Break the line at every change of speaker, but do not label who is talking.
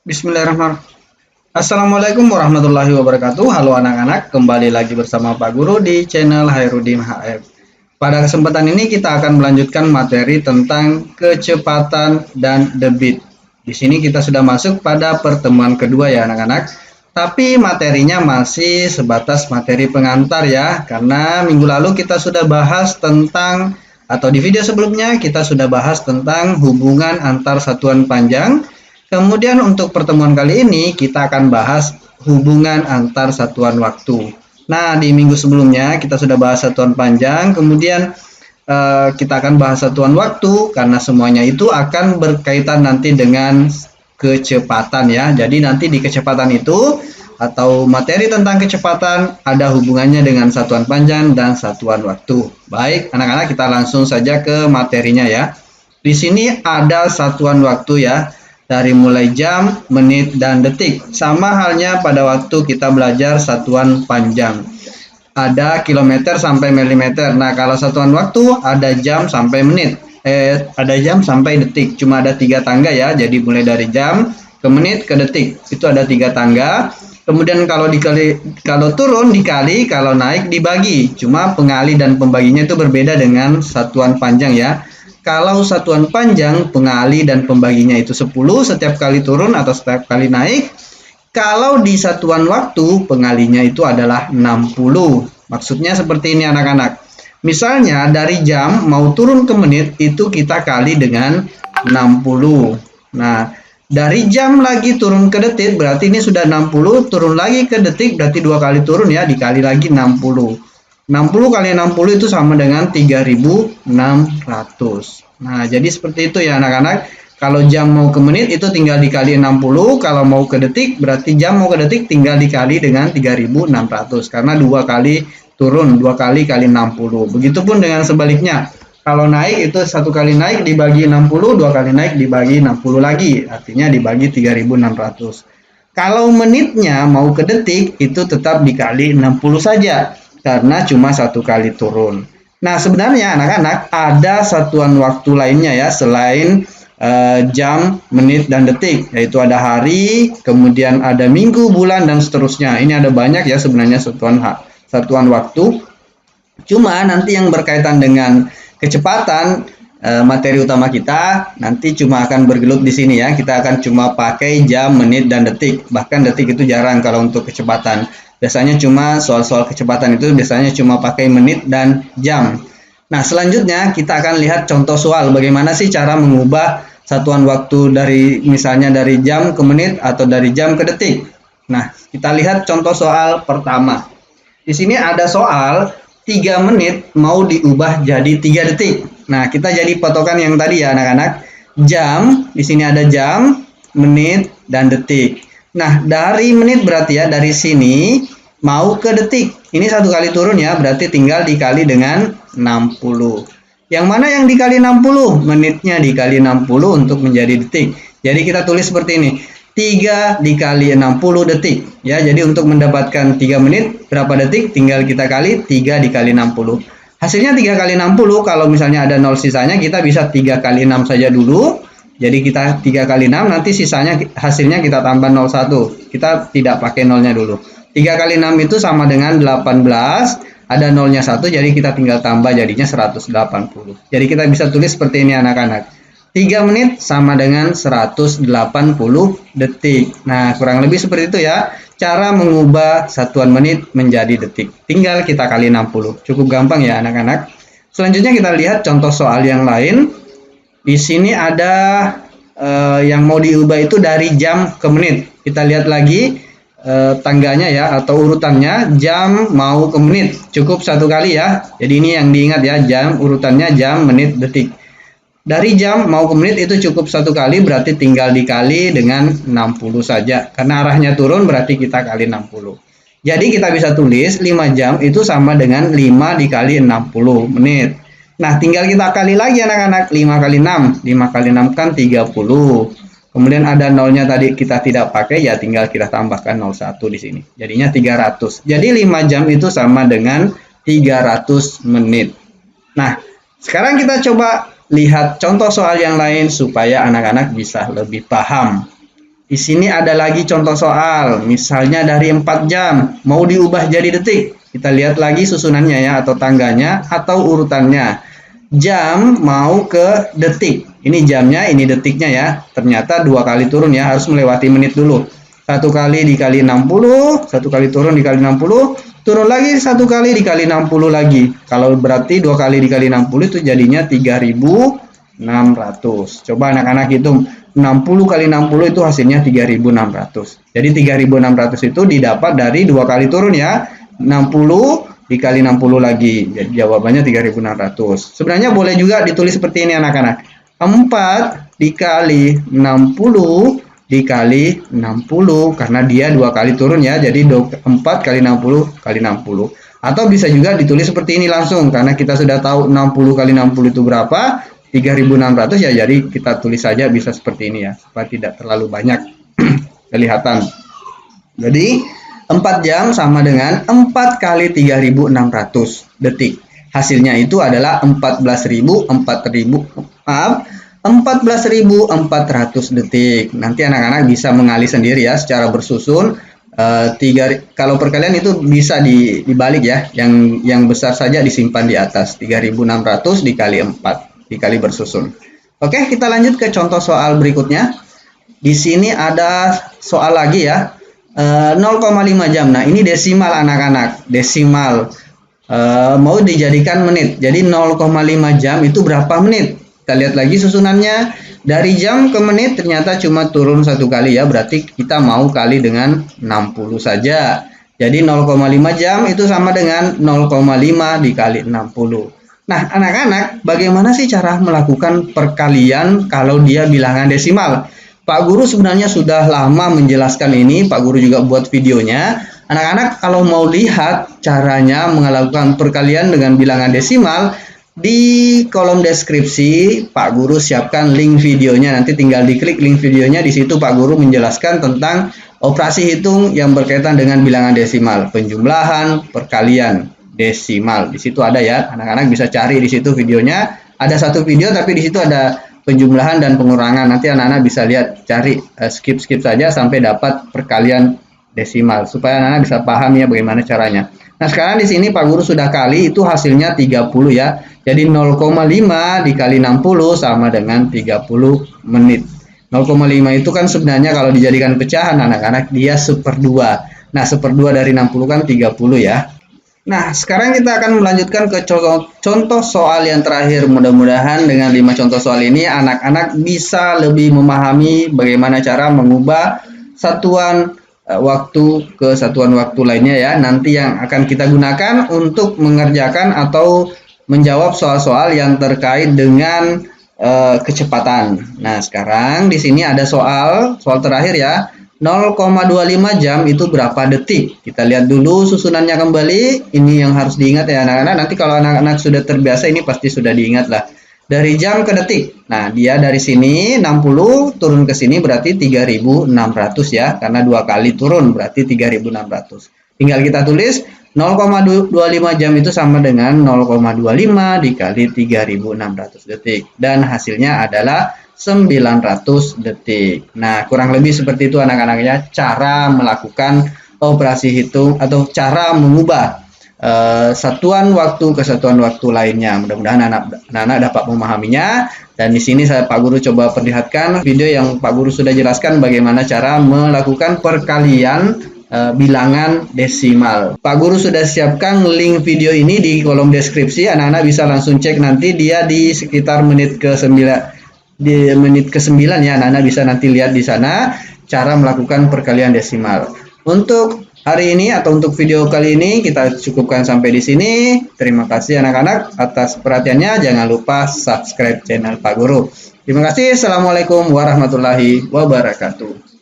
Bismillahirrahmanirrahim. Assalamualaikum warahmatullahi wabarakatuh. Halo anak-anak, kembali lagi bersama Pak Guru di channel Hairudin HF. Pada kesempatan ini kita akan melanjutkan materi tentang kecepatan dan debit. Di sini kita sudah masuk pada pertemuan kedua ya anak-anak. Tapi materinya masih sebatas materi pengantar ya, karena minggu lalu kita sudah bahas tentang, atau di video sebelumnya kita sudah bahas tentang hubungan antar satuan panjang. Kemudian untuk pertemuan kali ini kita akan bahas hubungan antar satuan waktu. Nah, di minggu sebelumnya kita sudah bahas satuan panjang, kemudian kita akan bahas satuan waktu karena semuanya itu akan berkaitan nanti dengan kecepatan ya. Jadi nanti di kecepatan itu atau materi tentang kecepatan ada hubungannya dengan satuan panjang dan satuan waktu. Baik, anak-anak kita langsung saja ke materinya ya. Di sini ada satuan waktu ya. Dari mulai jam, menit, dan detik. Sama halnya pada waktu kita belajar satuan panjang. Ada kilometer sampai milimeter. Nah, kalau satuan waktu ada jam sampai menit. Ada jam sampai detik. Cuma ada 3 tangga ya. Jadi mulai dari jam ke menit ke detik. Itu ada 3 tangga. Kemudian kalau turun dikali, kalau naik dibagi. Cuma pengali dan pembaginya itu berbeda dengan satuan panjang ya. Kalau satuan panjang, pengali dan pembaginya itu 10 setiap kali turun atau setiap kali naik. Kalau di satuan waktu, pengalinya itu adalah 60. Maksudnya seperti ini anak-anak. Misalnya dari jam mau turun ke menit, itu kita kali dengan 60. Nah, dari jam lagi turun ke detik, berarti ini sudah 60. Turun lagi ke detik, berarti 2 kali turun ya, dikali lagi 60. 60 kali 60 itu sama dengan 3600. Nah, jadi seperti itu ya anak-anak. Kalau jam mau ke menit itu tinggal dikali 60. Kalau mau ke detik berarti jam mau ke detik tinggal dikali dengan 3600. Karena 2 kali turun, 2 kali kali 60. Begitupun dengan sebaliknya. Kalau naik itu 1 kali naik dibagi 60, 2 kali naik dibagi 60 lagi. Artinya dibagi 3600. Kalau menitnya mau ke detik itu tetap dikali 60 saja. Karena cuma 1 kali turun. Nah, sebenarnya anak-anak ada satuan waktu lainnya ya selain jam, menit, dan detik. Yaitu ada hari, kemudian ada minggu, bulan, dan seterusnya. Ini ada banyak ya sebenarnya satuan waktu. Cuma nanti yang berkaitan dengan kecepatan, materi utama kita nanti cuma akan bergelut di sini ya. Kita akan cuma pakai jam, menit, dan detik. Bahkan detik itu jarang kalau untuk kecepatan. Biasanya cuma soal-soal kecepatan itu biasanya cuma pakai menit dan jam. Nah, selanjutnya kita akan lihat contoh soal bagaimana sih cara mengubah satuan waktu dari misalnya dari jam ke menit atau dari jam ke detik. Nah, kita lihat contoh soal pertama. Di sini ada soal 3 menit mau diubah jadi 3 detik. Nah, kita jadi patokan yang tadi ya anak-anak. Jam, di sini ada jam, menit, dan detik. Nah, dari menit berarti ya, dari sini mau ke detik. Ini 1 kali turun ya, berarti tinggal dikali dengan 60. Yang mana yang dikali 60? Menitnya dikali 60 untuk menjadi detik. Jadi kita tulis seperti ini. 3 dikali 60 detik. Ya, jadi untuk mendapatkan 3 menit, berapa detik? Tinggal kita kali 3 dikali 60. Hasilnya 3 kali 60, kalau misalnya ada 0 sisanya, kita bisa 3 kali 6 saja dulu. Jadi kita 3 kali 6, nanti sisanya hasilnya kita tambah 01. Kita tidak pakai nolnya dulu. 3 kali 6 itu sama dengan 18. Ada nolnya 1, jadi kita tinggal tambah jadinya 180. Jadi kita bisa tulis seperti ini anak-anak. 3 menit sama dengan 180 detik. Nah, kurang lebih seperti itu ya. Cara mengubah satuan menit menjadi detik. Tinggal kita kali 60. Cukup gampang ya anak-anak. Selanjutnya kita lihat contoh soal yang lain. Di sini ada yang mau diubah itu dari jam ke menit. Kita lihat lagi tangganya ya atau urutannya jam mau ke menit. Cukup 1 kali ya. Jadi ini yang diingat ya, jam urutannya jam, menit, detik. Dari jam mau ke menit itu cukup 1 kali, berarti tinggal dikali dengan 60 saja. Karena arahnya turun berarti kita kali 60. Jadi kita bisa tulis 5 jam itu sama dengan 5 dikali 60 menit. Nah, tinggal kita kali lagi anak-anak. 5 kali 6. 5 kali 6 kan 30. Kemudian ada nolnya tadi kita tidak pakai, ya tinggal kita tambahkan 01 di sini. Jadinya 300. Jadi 5 jam itu sama dengan 300 menit. Nah, sekarang kita coba lihat contoh soal yang lain supaya anak-anak bisa lebih paham. Di sini ada lagi contoh soal, misalnya dari 4 jam mau diubah jadi detik. Kita lihat lagi susunannya ya, atau tangganya atau urutannya. Jam mau ke detik. Ini jamnya, ini detiknya ya. Ternyata 2 kali turun ya, harus melewati menit dulu. 1 kali dikali 60, 1 kali turun dikali 60, turun lagi 1 kali dikali 60 lagi. Kalau berarti 2 kali dikali 60 itu jadinya 3.600. Coba anak-anak hitung. 60 kali 60 itu hasilnya 3.600. Jadi 3.600 itu didapat dari 2 kali turun ya. 60 dikali 60 lagi. Jadi jawabannya 3.600. Sebenarnya boleh juga ditulis seperti ini anak-anak. 4 dikali 60 dikali 60 karena dia 2 kali turun ya. Jadi 4 kali 60 kali 60. Atau bisa juga ditulis seperti ini langsung karena kita sudah tahu 60 kali 60 itu berapa. 3.600 ya, jadi kita tulis saja bisa seperti ini ya, supaya tidak terlalu banyak kelihatan. Jadi 4 jam sama dengan 4 kali 3.600 detik. Hasilnya itu adalah 14.400 detik. Nanti anak-anak bisa mengalih sendiri ya secara bersusun. Kalau perkalian itu bisa dibalik ya, yang besar saja disimpan di atas. 3.600 dikali 4 dikali bersusun. Oke, kita lanjut ke contoh soal berikutnya. Di sini ada soal lagi ya, 0,5 jam. Nah, ini desimal anak-anak, desimal mau dijadikan menit. Jadi 0,5 jam itu berapa menit? Kita lihat lagi susunannya. Dari jam ke menit ternyata cuma turun 1 kali ya, berarti kita mau kali dengan 60 saja. Jadi 0,5 jam itu sama dengan 0,5 dikali 60. Nah, anak-anak, bagaimana sih cara melakukan perkalian kalau dia bilangan desimal? Pak Guru sebenarnya sudah lama menjelaskan ini, Pak Guru juga buat videonya. Anak-anak kalau mau lihat caranya melakukan perkalian dengan bilangan desimal, di kolom deskripsi Pak Guru siapkan link videonya. Nanti tinggal diklik link videonya, di situ Pak Guru menjelaskan tentang operasi hitung yang berkaitan dengan bilangan desimal, penjumlahan, perkalian desimal. Di situ ada ya, anak-anak bisa cari di situ videonya. Ada 1 video tapi di situ ada penjumlahan dan pengurangan. Nanti anak-anak bisa lihat, cari skip saja sampai dapat perkalian desimal supaya anak-anak bisa paham ya bagaimana caranya. Nah, sekarang di sini Pak Guru sudah kali, itu hasilnya 30 ya. Jadi 0,5 dikali 60 sama dengan 30 menit. 0,5 itu kan sebenarnya kalau dijadikan pecahan anak-anak dia 1/2. Nah, 1/2 dari 60 kan 30 ya. Nah, sekarang kita akan melanjutkan ke contoh soal yang terakhir. Mudah-mudahan dengan 5 contoh soal ini anak-anak bisa lebih memahami bagaimana cara mengubah satuan waktu ke satuan waktu lainnya ya. Nanti yang akan kita gunakan untuk mengerjakan atau menjawab soal-soal yang terkait dengan kecepatan. Nah, sekarang di sini ada soal terakhir ya. 0,25 jam itu berapa detik? Kita lihat dulu susunannya kembali. Ini yang harus diingat ya anak-anak. Nanti kalau anak-anak sudah terbiasa ini pasti sudah diingat lah. Dari jam ke detik. Nah, dia dari sini 60 turun ke sini berarti 3.600 ya. Karena 2 kali turun berarti 3.600. Tinggal kita tulis 0,25 jam itu sama dengan 0,25 dikali 3.600 detik. Dan hasilnya adalah 900 detik. Nah, kurang lebih seperti itu anak-anaknya cara melakukan operasi hitung atau cara mengubah satuan waktu ke satuan waktu lainnya. Mudah-mudahan anak-anak dapat memahaminya. Dan di sini Pak Guru coba perlihatkan video yang Pak Guru sudah jelaskan bagaimana cara melakukan perkalian bilangan desimal. Pak Guru sudah siapkan link video ini di kolom deskripsi. Anak-anak bisa langsung cek nanti dia di sekitar menit ke-9 ya. Anak-anak bisa nanti lihat di sana cara melakukan perkalian desimal. Untuk hari ini atau untuk video kali ini kita cukupkan sampai di sini. Terima kasih anak-anak atas perhatiannya. Jangan lupa subscribe channel Pak Guru. Terima kasih. Assalamualaikum warahmatullahi wabarakatuh.